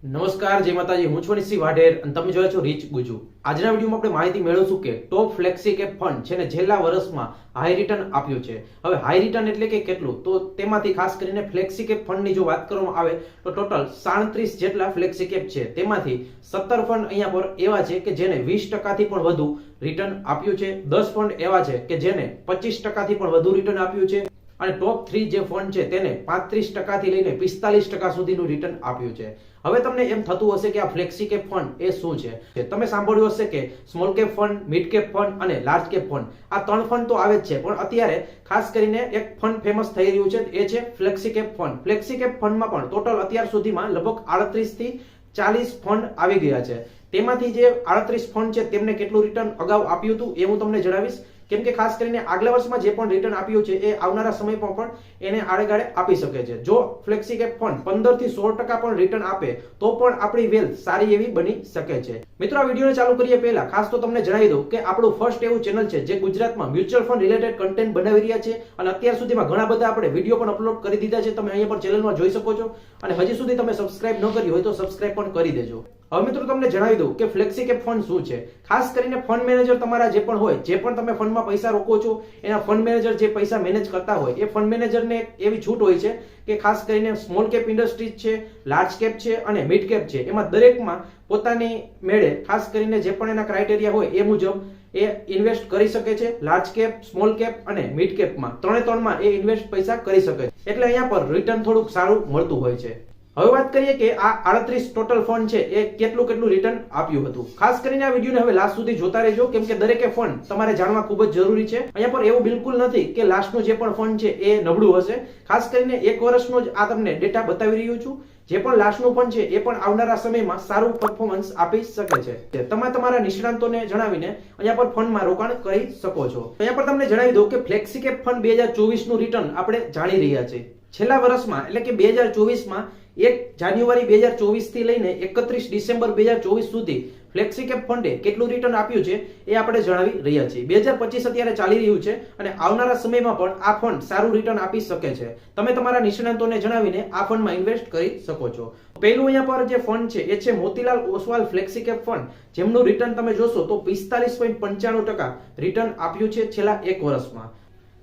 નમસ્કાર, જય માતાજી. હું છું નિશી વાઢેર અને તમે જોયા છો રીચ ગુજુ. આજના વિડીયોમાં આપણે માહિતી મેળવશું કે ટોપ ફ્લેક્સી કેપ ફંડ છે ને છેલ્લા વર્ષમાં હાઈ રિટર્ન આપ્યું છે. હવે હાઈ રિટર્ન એટલે કે કેટલું, તો તેમાંથી ખાસ કરીને ફ્લેક્સી કેપ ફંડની જો વાત કરવામાં આવે તો ટોટલ 37 જેટલા ફ્લેક્સી કેપ છે. તેમાંથી 17 ફંડ અહીંયા પર એવા છે કે જેને 20% થી પણ વધુ રિટર્ન આપ્યું છે. 10 ફંડ એવા છે કે જેને 25% થી પણ વધુ રિટર્ન આપ્યું છે અને ટોપ 3 જે ફંડ છે તેને 35% થી લઈને 45% સુધીનું રિટર્ન આપ્યું છે. હવે તમને એમ થતું હશે કે આ ફ્લેક્સી કેપ ફંડ એ શું છે. તમે સાંભળ્યું હશે કે small cap fund, mid cap fund અને લાર્જ કેપ ફંડ, આ 3 ફંડ તો આવે જ છે, પણ અત્યારે ખાસ કરીને એક ફંડ ફેમસ થઈ રહ્યું છે, એ છે flexi cap fund. Flexi cap ફંડમાં પણ ટોટલ અત્યાર સુધીમાં લગભગ 38 થી 40 ફંડ આવી ગયા છે. તેમાંથી જે 38 ફંડ છે તેમને કેટલું રિટર્ન અગાઉ આપ્યું હતું એ હું તમને જણાવીશ. કેમ કે ખાસ કરીને આગલા વર્ષમાં જે પણ રિટર્ન આપ્યું છે એ આવનારા સમયમાં પણ એને આડેગાળે આપી શકે છે. જો ફ્લેક્સી કેપ ફંડ 15 થી 16% પણ રિટર્ન આપે તો પણ આપણી વેલ્થ સારી એવી બની શકે છે. મિત્રો, આ વિડીયોને ચાલુ કરીએ પહેલા ખાસ તો તમને જણાવી દઉં કે આપણું ફર્સ્ટ એવું ચેનલ છે જે ગુજરાતમાં મ્યુચ્યુઅલ ફંડ રિલેટેડ કન્ટેન્ટ બનાવી રહ્યા છે અને અત્યાર સુધીમાં ઘણા બધા આપણે વિડીયો પણ અપલોડ કરી દીધા છે. તમે અહીંયા પર ચેનલમાં જોઈ શકો છો અને હજી સુધી તમે સબસ્ક્રાઇબ ન કરી હોય તો સબસ્ક્રાઇબ પણ કરી દેજો. હવે મિત્રો, તમને જણાવી દઉં કે ફ્લેક્સી કેપ ફંડ શું છે. ખાસ કરીને ફંડ મેનેજર તમારા જે પણ હોય, જે પણ તમે ફંડમાં પૈસા રોકો છો, એના ફંડ મેનેજર જે પૈસા મેનેજ કરતા હોય એ ફંડ મેનેજરને એવી છૂટ હોય છે કે ખાસ કરીને સ્મોલ કેપ ઇન્ડસ્ટ્રીઝ છે, લાર્જ કેપ છે અને મિડ કેપ છે, એમાં દરેકમાં પોતાની મેળે ખાસ કરીને જે પણ એના ક્રાઇટેરિયા હોય એ મુજબ એ ઇન્વેસ્ટ કરી શકે છે. લાર્જ કેપ, સ્મોલ કેપ અને મિડ કેપમાં ત્રણેમાં એ ઇન્વેસ્ટ પૈસા કરી શકે છે. એટલે અહીંયા પર રિટર્ન થોડુંક સારું મળતું હોય છે. હવે વાત કરીએ કે આ 38 ટોટલ ફંડ છે એ કેટલું રિટર્ન આપ્યું હતું. ખાસ કરીને આ વિડીયોને હવે લાસ્ટ સુધી જોતા રહેજો, કેમ કે દરેકે ફંડ તમારે જાણવા ખૂબ જ જરૂરી છે. અહીંયા પર એવું બિલકુલ નથી કે લાસ્ટનું જે પણ ફંડ છે એ નબળું હશે. ખાસ કરીને એક વર્ષનો જ આ તમને ડેટા બતાવી રહ્યું છું. જે પણ લાસ્ટનું ફંડ છે એ પણ આવનારા સમયમાં સારું પરફોર્મન્સ આપી શકે છે. તમે તમારા નિષ્ણાંતોને જણાવીને અહીંયા પર ફંડમાં રોકાણ કરી શકો છો. અહીંયા પર તમને જણાવી દઉં કે ફ્લેક્સી કેપ ફંડ 2024 નું રિટર્ન આપણે જાણી રહ્યા છીએ. છેલ્લા વર્ષમાં એટલે કે 2024માં 1 જાન્યુઆરી 2024 થી લઈને 31 ડિસેમ્બર 2024 સુધી ફ્લેક્સી કેપ ફંડે કેટલું રિટર્ન આપ્યું છે એ આપણે જણાવી રહ્યા છીએ. 2025 અત્યારે ચાલી રહ્યું છે અને આવનારા સમયમાં પણ આ ફંડ સારું રિટર્ન આપી શકે છે. તમે તમારા નિષ્ણાંતોને જણાવીને આ ફંડમાં ઇન્વેસ્ટ કરી શકો છો. પહેલું અહીંયા પર જે ફંડ છે એ છે Motilal Oswal flexi cap fund, જેમનું રિટર્ન તમે જોશો તો 45.95% રિટર્ન આપ્યું છે છેલ્લા એક વર્ષમાં.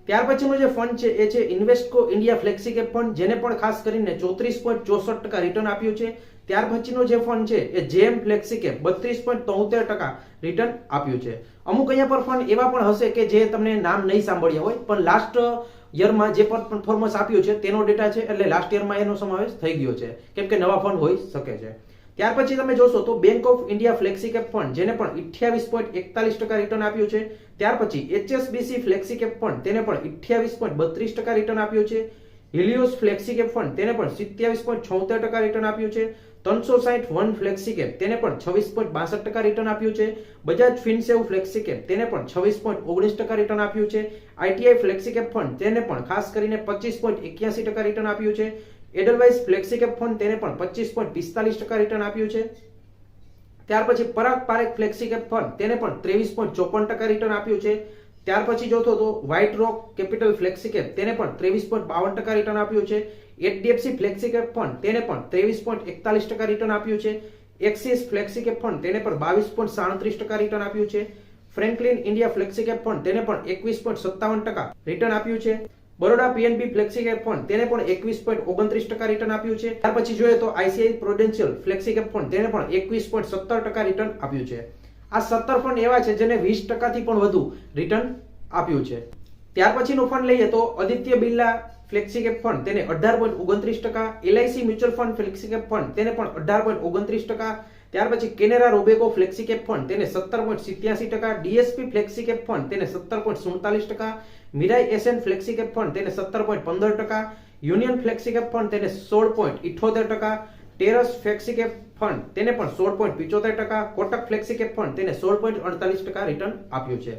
ત્યાર પછીનો જે ફંડ છે એ છે ઇન્વેસ્ટકો ઇન્ડિયા ફ્લેક્સી કેપ ફંડ, જેને પણ ખાસ કરીને 34.64% રિટર્ન આપ્યું છે. ત્યાર પછીનો જે ફંડ છે એ જેમ ફ્લેક્સી કેપ 32.73% રિટર્ન આપ્યું છે. અમુક અહીંયા પર ફંડ એવા પણ હશે કે જે તમને નામ નહીં સાંભળ્યા હોય, પણ લાસ્ટ યરમાં જે પણ પરફોર્મન્સ આપ્યું છે તેનો ડેટા છે, એટલે લાસ્ટ યરમાં એનો સમાવેશ થઈ ગયો છે, કેમ કે નવા ફંડ હોઈ શકે છે. ત્યાર પછી તમે જોશો તો Bank of India flexi cap fund, જેને પણ 28.41% રિટર્ન આપ્યું છે. ત્યાર પછી HSBC ફ્લેક્સી કેપ ફંડ, તેને પણ 28.32% રિટર્ન આપ્યું છે. હિલિયોસ ફ્લેક્સી કેપ ફંડ, તેને પણ 27.76% રિટર્ન આપ્યું છે. 361 ફ્લેક્સી કેપ, તેને પણ 26.62% રિટર્ન આપ્યું છે. બજાજ ફિનસેવ ફ્લેક્સી કેપ, તેને પણ 26.19% રિટર્ન આપ્યું છે. ITI ફ્લેક્સી કેપ ફંડ, તેને પણ ખાસ કરીને 25.81% રિટર્ન આપ્યું છે. એડલવાઇઝ ફ્લેક્સી કેપ ફંડ, તેને પણ 25.45% રિટર્ન આપ્યું છે. ત્યાર પછી પરાગ પારેખ ફ્લેક્સી કેપ ફંડ, તેને પણ 23.54% રિટર્ન આપ્યું છે. ત્યાર પછી જોતો તો વ્હાઇટ રોક કેપિટલ ફ્લેક્સી કેપ, તેને પણ 23.52% રિટર્ન આપ્યું છે. HDFC ફ્લેક્સી કેપ ફંડ, તેને પણ 23.41% રિટર્ન આપ્યું છે. એક્સિસ ફ્લેક્સી કેપ ફંડ, તેને પણ 22.37% રિટર્ન આપ્યું છે. Franklin India flexi cap fund, તેને પણ 21.57% રિટર્ન આપ્યું છે. Baroda PNB flexi cap fund, તેને પણ 21.29% રિટર્ન આપ્યું છે. ત્યાર પછી જોઈએ તો ICICI Prudential flexi cap fund, તેને પણ 21.17% રિટર્ન આપ્યું છે. આ 17 ફંડ એવા છે જેને 20% થી પણ વધુ રિટર્ન આપ્યું છે. ત્યાર પછીનો ફંડ લઈએ તો Aditya Birla flexi cap fund, તેને 18.29%. LIC mutual fund flexi cap fund, તેને પણ 18.29%. ત્યાર પછી Canara Robeco flexi cap fund, તેને 17.87%. DSP ફ્લેક્સી કેપ ફંડ, તેને 17.47%. Mirae SN flexi cap fund, તેને 17.15%. યુનિયન ફ્લેક્સી કેપ ફંડ, તેને 16.78%. ટેરસ ફ્લેક્સી કેપ ફંડ, તેને પણ 16.75%. કોટક ફ્લેક્સી કેપ ફંડ, તેને 16.48% રિટર્ન આપ્યું છે.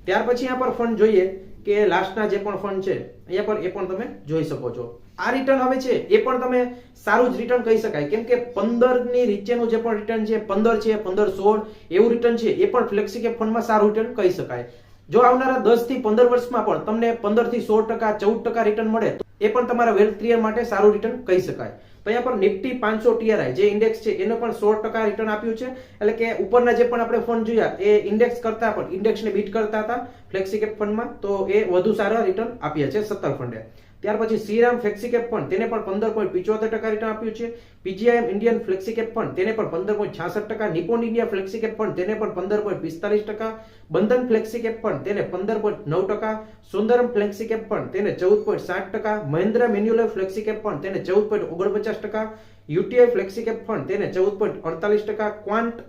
ત્યાર પછી અહીંયા પર ફંડ જોઈએ કે લાસ્ટના જે પણ ફંડ છે અહીંયા પર એ પણ તમે જોઈ શકો છો. આ રિટર્ન હવે છે એ પણ તમે સારું જ રિટર્ન કહી શકાય, કેમ કે 15 ની નીચેનું જે પણ રિટર્ન છે, 15 છે, 15, 16 એવું રિટર્ન છે, એ પણ ફ્લેક્સી કેપ ફંડમાં સારું રિટર્ન કહી શકાય. જો આવનારા 10 થી 15 વર્ષમાં પણ તમને 15 થી 16%, 14% રિટર્ન મળે તો એ પણ તમારા વેલ્થ ક્રિએટર માટે સારું રિટર્ન કહી શકાય. તો અહીંયા પર નિફ્ટી 500 TRI જે ઇન્ડેક્સ છે એનો પણ 16% રિટર્ન આપ્યું છે. એટલે કે ઉપરના જે પણ આપણે ફંડ જોયા એ ઇન્ડેક્સ કરતા પણ ઇન્ડેક્સને બીટ કરતા હતા ફ્લેક્સી કેપ ફંડમાં, તો એ વધુ સારા રિટર્ન આપ્યા છે 17 ફંડે. ત્યાર પછી શ્રીરામ ફ્લેક્સી કેપ ફંડ તેને પણ 15.75% રિટર્ન આપ્યું છે. PGIM Indian flexi cap fund તેને પણ 15.66%. Nippon India flexi cap fund તેને પણ 15.45%. બંધન ફ્લેક્સી કેપ ફંડ તેને 15.9%. સુંદરમ ફ્લેક્સી કેપ ફંડ તેને 14.60%. મહિન્દ્રા મેન્યુલાઇફ ફ્લેક્સી કેપ ફંડ તેને 14.49%. યુટીઆઈ ફ્લેક્સી કેપ ફંડ તેને 14.48%. ક્વાન્ટ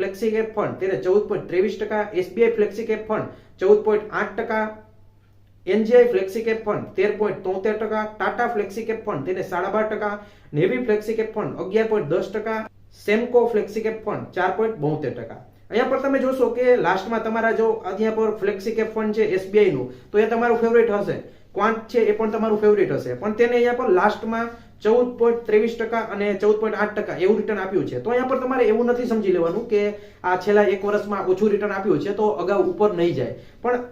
ફ્લેક્સી કેપ ફંડ તેને 14.23%. SBI flexi cap fund 14.8%. NGI flexi cap fund 13.73%. Tata flexi cap fund તેને 12.5%. Navi flexi cap fund 11.10%. Samco flexi cap fund 4.72%. અહીંયા પર તમે જોશો કે લાસ્ટમાં તમારા જો અહીંયા પર ફ્લેક્સી કેપ ફંડ છે એસબીઆઈ નું, તો એ તમારું ફેવરેટ હશે. ક્વાન્ટ છે એ પણ તમારું ફેવરેટ હશે, પણ તેને અહીંયા પર લાસ્ટમાં 14.23% અને 14.8% એવું રિટર્ન આપ્યું છે. તો અહીંયા પર તમારે એવું નથી સમજી લેવાનું કે આ છેલ્લા 1 વર્ષમાં ઓછું રિટર્ન આપ્યું છે તો અગાઉ ઉપર નહીં જાય, પણ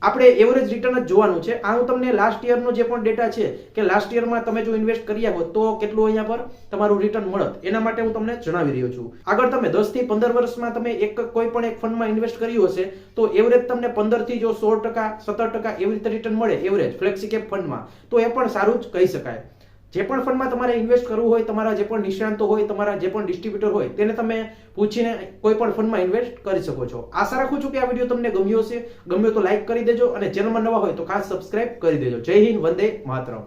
આપણે એવરેજ રિટર્ન જ જોવાનું છે. આ હું તમને લાસ્ટ યરનો જે પણ ડેટા છે કે લાસ્ટ યરમાં તમે જો ઇન્વેસ્ટ કર્યા હોત તો કેટલું અહીંયા પર તમારું રિટર્ન મળત એના માટે હું તમને જણાવી રહ્યો છું. આગળ તમે 10 થી 15 વર્ષમાં તમે કોઈ પણ એક ફંડમાં ઇન્વેસ્ટ કર્યું હશે તો એવરેજ તમને 15 થી જો 16%, 17% એવી રીતે રિટર્ન મળે એવરેજ ફ્લેક્સી કેપ ફંડમાં, તો એ પણ સારું જ કહી શકાય. જે પણ ફંડમાં તમારે ઇન્વેસ્ટ કરવું હોય, તમારા જે પણ નિષ્ણાંતો હોય, તમારા જે પણ ડિસ્ટ્રીબ્યુટર હોય તેને તમે પૂછીને કોઈ પણ ફંડમાં ઇન્વેસ્ટ કરી શકો છો. આશા રાખું છું કે આ વિડીયો તમને ગમ્યો હશે. ગમ્યો તો લાઈક કરી દેજો અને ચેનલમાં નવા હોય તો ખાસ સબસ્ક્રાઇબ કરી દેજો. જય હિન્દ, વંદે માતરમ.